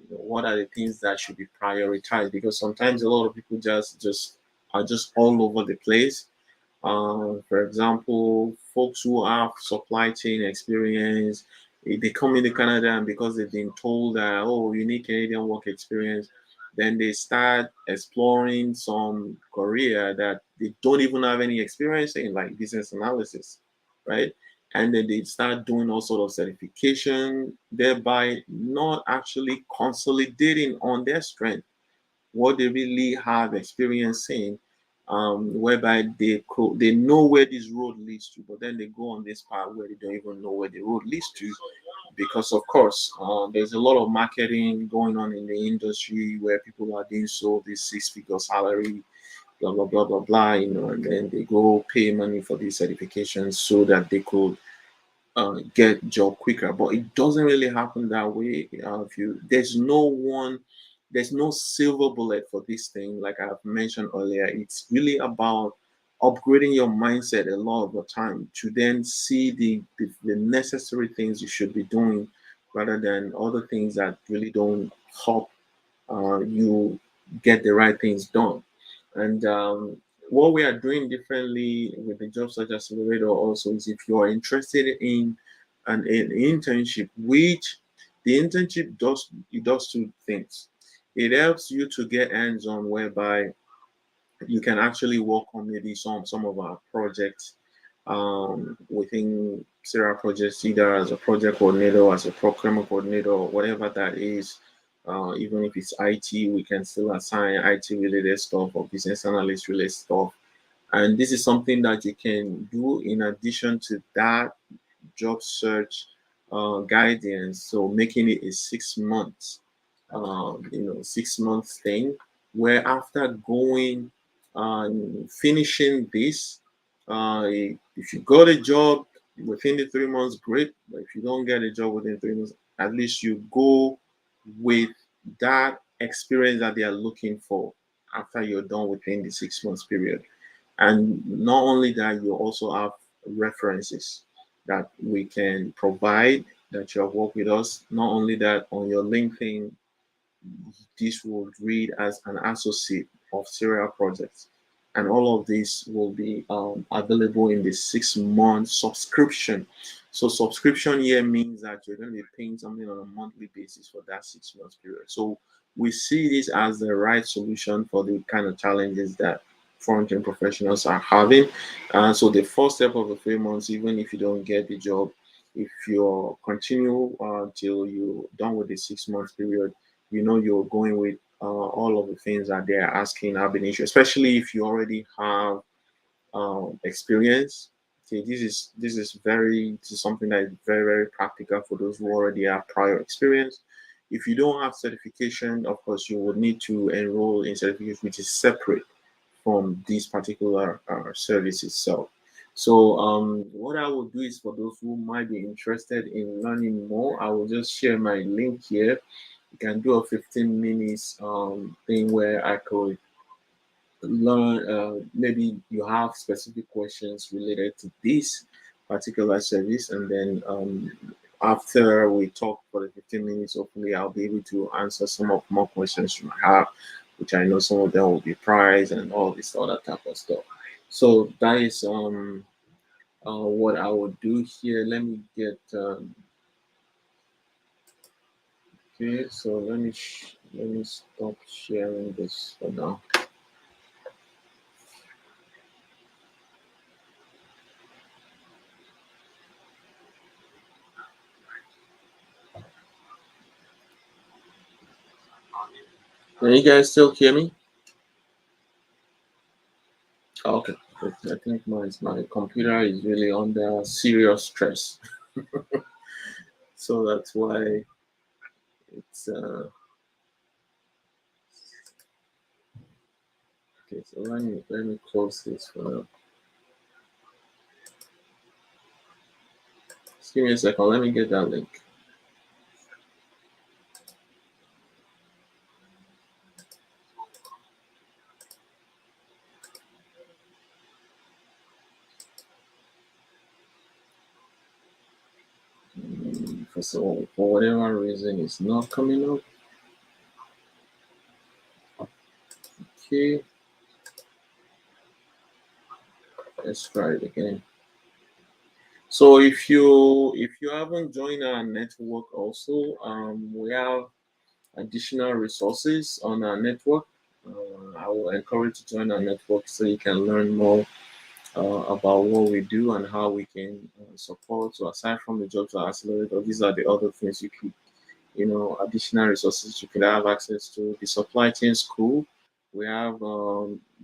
A: what are the things that should be prioritized. Because sometimes a lot of people just are just all over the place. For example, folks who have supply chain experience, they come into Canada and because they've been told that, oh, you need Canadian work experience, then they start exploring some career that they don't even have any experience in, like business analysis, right? And then they start doing all sort of certification, thereby not actually consolidating on their strength what they really have experience in, whereby they know where this road leads to, but then they go on this path where they don't even know where the road leads to, because of course there's a lot of marketing going on in the industry where people are being sold this six-figure salary, blah blah blah blah blah, and then they go pay money for these certifications so that they could get job quicker. But it doesn't really happen that way. If you there's no silver bullet for this thing. Like I've mentioned earlier, it's really about upgrading your mindset a lot of the time to then see the necessary things you should be doing rather than other things that really don't help you get the right things done. And what we are doing differently with the Job Search Accelerator also is if you are interested in an internship, which the internship does two things. It helps you to get hands-on, whereby you can actually work on maybe some of our projects within Sarah projects, either as a project coordinator, as a procurement coordinator, or whatever that is. Even if it's IT, we can still assign IT related stuff or business analyst related stuff. And this is something that you can do in addition to that job search guidance. So making it a 6 months, 6 months thing, where after going finishing this, if you got a job within the 3 months, great. But if you don't get a job within 3 months, at least you go with that experience that they are looking for after you're done within the 6 months period. And not only that, you also have references that we can provide that you have worked with us. Not only that, on your LinkedIn, this will read as an associate of serial projects. And all of this will be available in the 6 month subscription. So subscription here means that you're going to be paying something on a monthly basis for that 6 months period. So we see this as the right solution for the kind of challenges that front-end professionals are having. So the first step of the 3 months, even if you don't get the job, if you continue until you're done with the 6 months period, you're going with all of the things that they're asking have been issue, especially if you already have experience. Okay, this is something that is very, very practical for those who already have prior experience. If you don't have certification, of course, you would need to enroll in certification, which is separate from this particular service itself. So what I will do is, for those who might be interested in learning more, I will just share my link here. You can do a 15 minutes thing where I could learn. Maybe you have specific questions related to this particular service, and then after we talk for the 15 minutes, hopefully I'll be able to answer some of more questions you might have, which I know some of them will be priced and all this other type of stuff. So that is what I will do here. Let me get okay. So let me stop sharing this for now. Can you guys still hear me? Okay. I think my computer is really under serious stress, so that's why it's okay. So let me close this for now. Just give me a second. Let me get that link. For whatever reason, it's not coming up. Okay, let's try it again. So if you haven't joined our network, also we have additional resources on our network. I will encourage you to join our network so you can learn more about what we do and how we can support. So aside from the jobs accelerator, these are the other things you could, additional resources you can have access to. The supply chain school, we have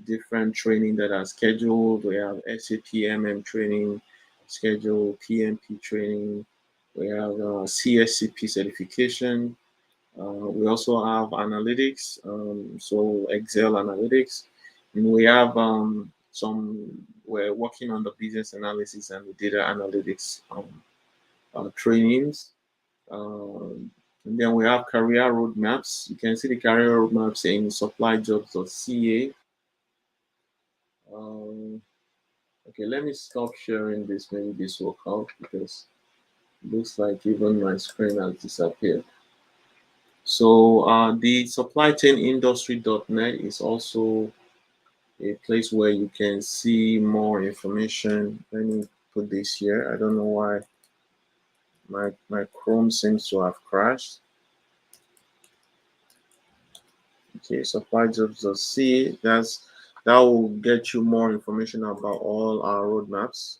A: different training that are scheduled. We have SAP training scheduled, PMP training. We have CSCP certification. We also have analytics, so Excel analytics. And we have we're working on the business analysis and the data analytics trainings. And then we have career roadmaps. You can see the career roadmaps in supplyjobs.ca. Okay, let me stop sharing this. Maybe this will help because it looks like even my screen has disappeared. So the supplychainindustry.net is also a place where you can see more information. Let me put this here. I don't know why my Chrome seems to have crashed. Okay, supplyjobs.ca. That will get you more information about all our roadmaps.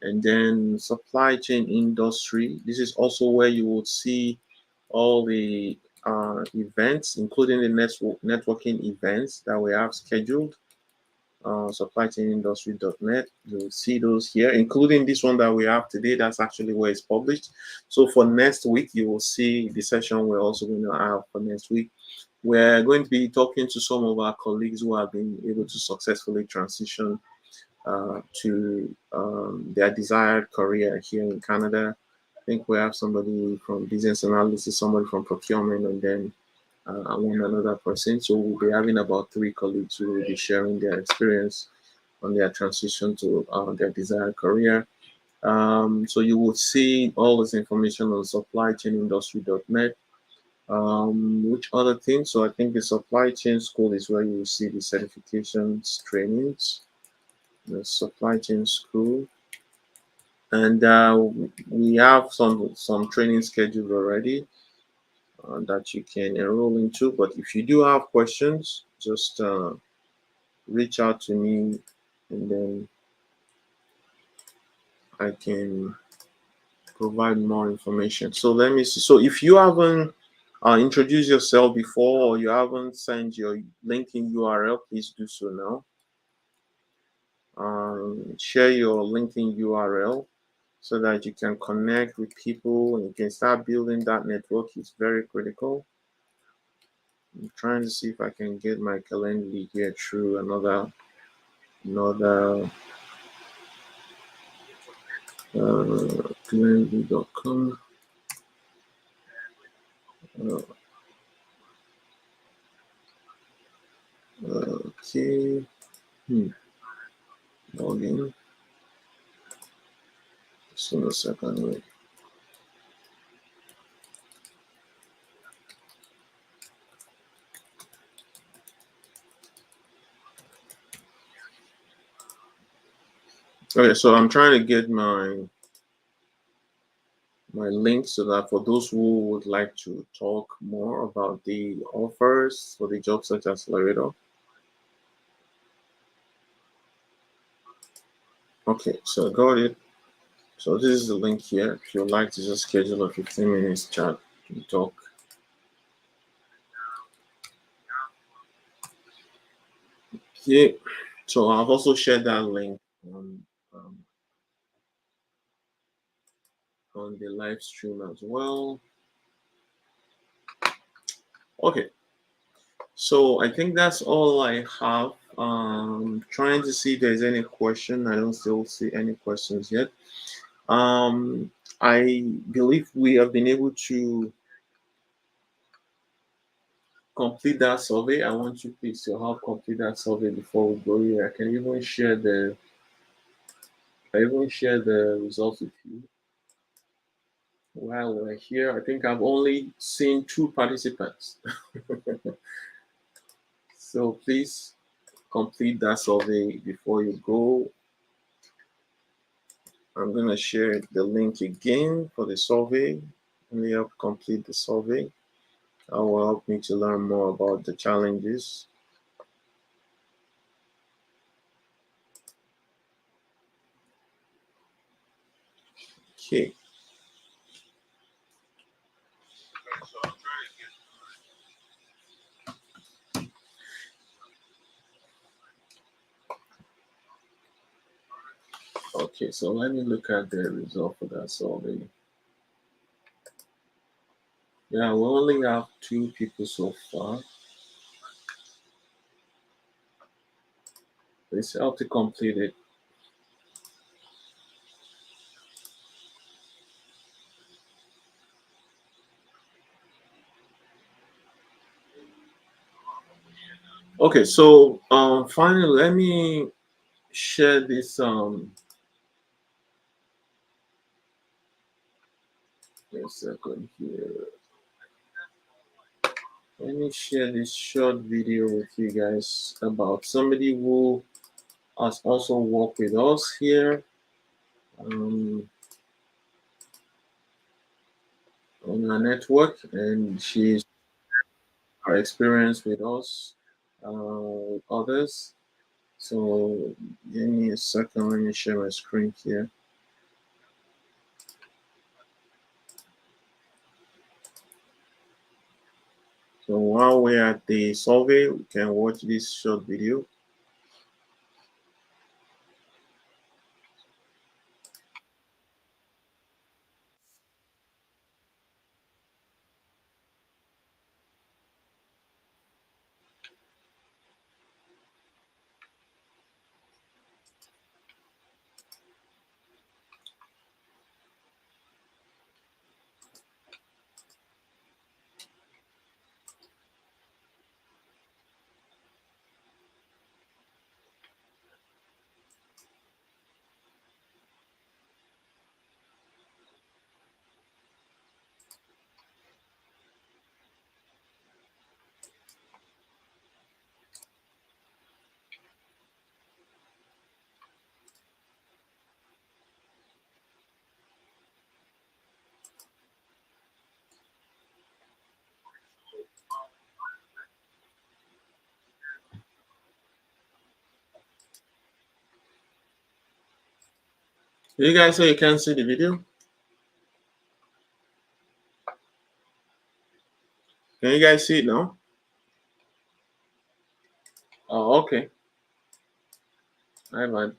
A: And then supply chain industry. This is also where you will see all the events, including the networking events that we have scheduled. Supplychainindustry.net. You'll see those here, including this one that we have today. That's actually where it's published. So for next week, you will see the session we're also going to have for next week. We're going to be talking to some of our colleagues who have been able to successfully transition to their desired career here in Canada. I think we have somebody from business analysis, somebody from procurement, and then one another person. So we'll be having about 3 colleagues who will be sharing their experience on their transition to their desired career. So you will see all this information on supplychainindustry.net. Which other things? So I think the supply chain school is where you will see the certifications trainings, the supply chain school. And we have some training scheduled already that you can enroll into. But if you do have questions, just reach out to me, and then I can provide more information. So let me see. So if you haven't introduced yourself before, or you haven't sent your LinkedIn URL, please do so now. Share your LinkedIn URL so that you can connect with people and you can start building that network. It's very critical. I'm trying to see if I can get my calendar here through another calendly.com. Uh, okay. Login. Just in a second. Wait. Okay, so I'm trying to get my link so that for those who would like to talk more about the offers for the job search accelerator. Okay, so I got it. So this is the link here. If you'd like to just schedule a 15 minutes chat to talk. Yeah. So I've also shared that link um, on the live stream as well. Okay. So I think that's all I have. Trying to see if there's any question. I don't still see any questions yet. I believe we have been able to complete that survey. I want you please to help complete that survey before we go here. I even share the results with you while we're here. I think I've only seen 2 participants. So please complete that survey before you go. I'm going to share the link again for the survey. And you help complete the survey. That will help me to learn more about the challenges. Okay. Okay, so let me look at the result for that survey. Yeah, we only have 2 people so far. Please help to complete it. Okay, so finally, let me share this. A second here. Let me share this short video with you guys about somebody who has also worked with us here on our network, and she's our experience with us, with others. So give me a second. Let me share my screen here. So while we're at the survey, we can watch this short video. You guys say you can't see the video? Can you guys see it now? Oh, okay. My bad.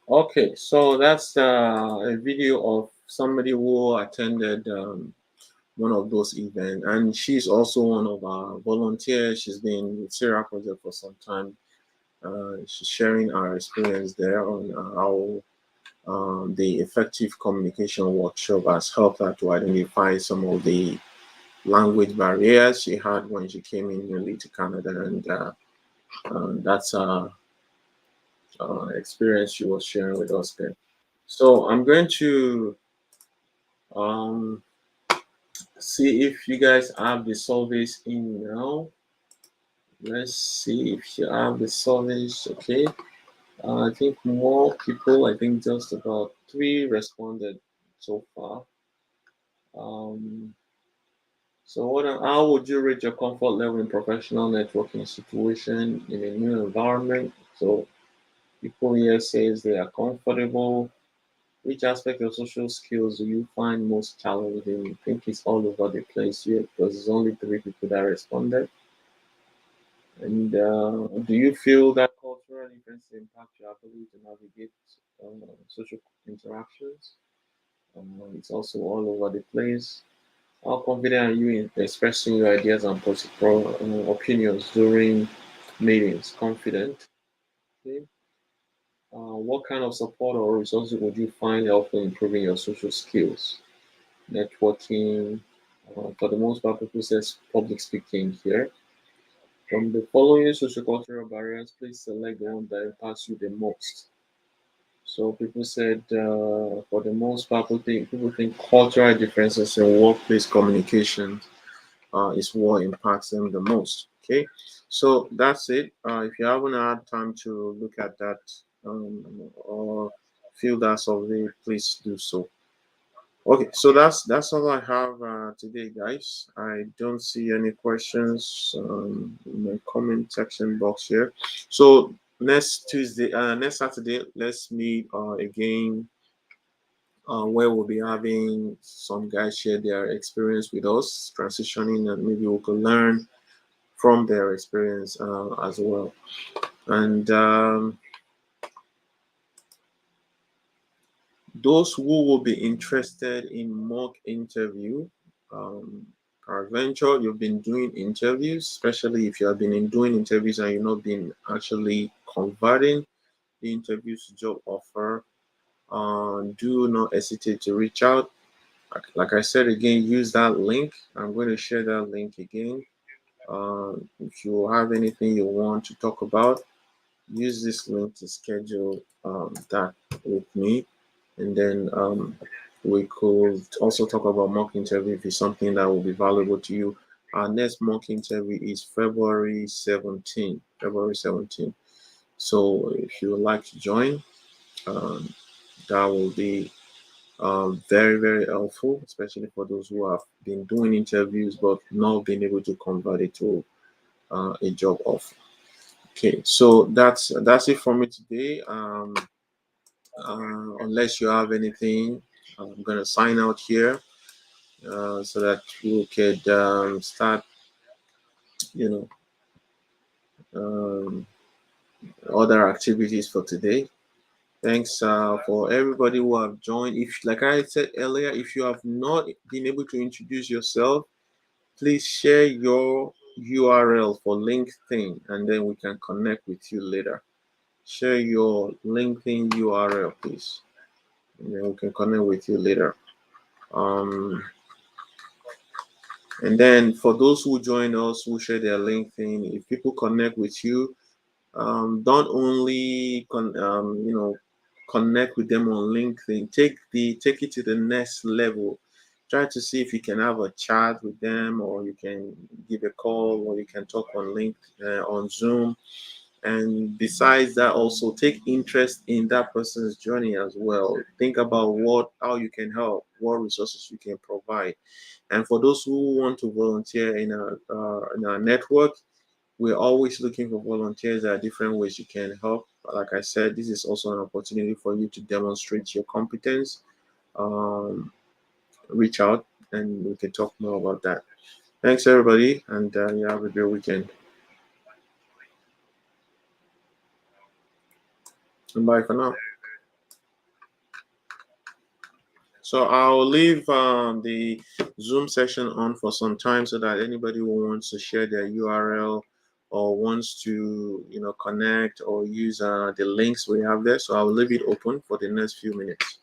A: Okay, so that's a video of somebody who attended one of those events, and she's also one of our volunteers. She's been with Syria Project for some time. She's sharing our experience there on how the effective communication workshop has helped her to identify some of the language barriers she had when she came in newly to Canada, and that's experience she was sharing with us there. So I'm going to um, see if you guys have the surveys in now. Let's see if you have the surveys. Okay. I think more people, I think just about three responded so far. Um, so how would you rate your comfort level in professional networking situation in a new environment? So people here says they are comfortable. Which aspect of social skills do you find most challenging? I think it's all over the place here because there's only three people that responded. And do you feel that cultural differences impact your ability to navigate social interactions? It's also all over the place. How confident are you in expressing your ideas and opinions during meetings? Confident. Okay. What kind of support or resources would you find helpful in improving your social skills? Networking. For the most part, people says public speaking here. From the following socio-cultural barriers, please select the one that impacts you the most. So people said, for the most part, people think cultural differences in workplace communication is what impacts them the most. Okay, so that's it. If you haven't had time to look at that or fill that survey, please do so. Okay, so that's all I have today, guys. I don't see any questions in my comment section box here. So next Saturday, let's meet again, where we'll be having some guys share their experience with us transitioning, and maybe we can learn from their experience as well. And those who will be interested in mock interview, peradventure you've been doing interviews, especially if you have been in doing interviews and you've not been actually converting the interviews to job offer, do not hesitate to reach out. Like I said again, use that link. I'm going to share that link again. If you have anything you want to talk about, use this link to schedule that with me, and then we could also talk about mock interview if it's something that will be valuable to you. Our next mock interview is February 17th. February 17th. So if you would like to join, um, that will be very, very helpful, especially for those who have been doing interviews but not been able to convert it to a job offer. Okay, so that's it for me today. Unless you have anything, I'm gonna sign out here so that we could start, you know, um, other activities for today. Thanks for everybody who have joined. If, like I said earlier, if you have not been able to introduce yourself, please share your URL for LinkedIn, and then we can connect with you later. Share your LinkedIn URL, please, and then we can connect with you later. Um, and then for those who join us, who share their LinkedIn, if people connect with you, don't only connect with them on LinkedIn. Take it to the next level. Try to see if you can have a chat with them, or you can give a call, or you can talk on on Zoom. And besides that, also take interest in that person's journey as well. Think about how you can help, what resources you can provide. And for those who want to volunteer in our network, we're always looking for volunteers. There are different ways you can help. Like I said, this is also an opportunity for you to demonstrate your competence. Um, Reach out and we can talk more about that. Thanks, everybody, and you have a great weekend. And bye for now. So I'll leave the Zoom session on for some time so that anybody who wants to share their URL or wants to, connect or use the links we have there. So I'll leave it open for the next few minutes.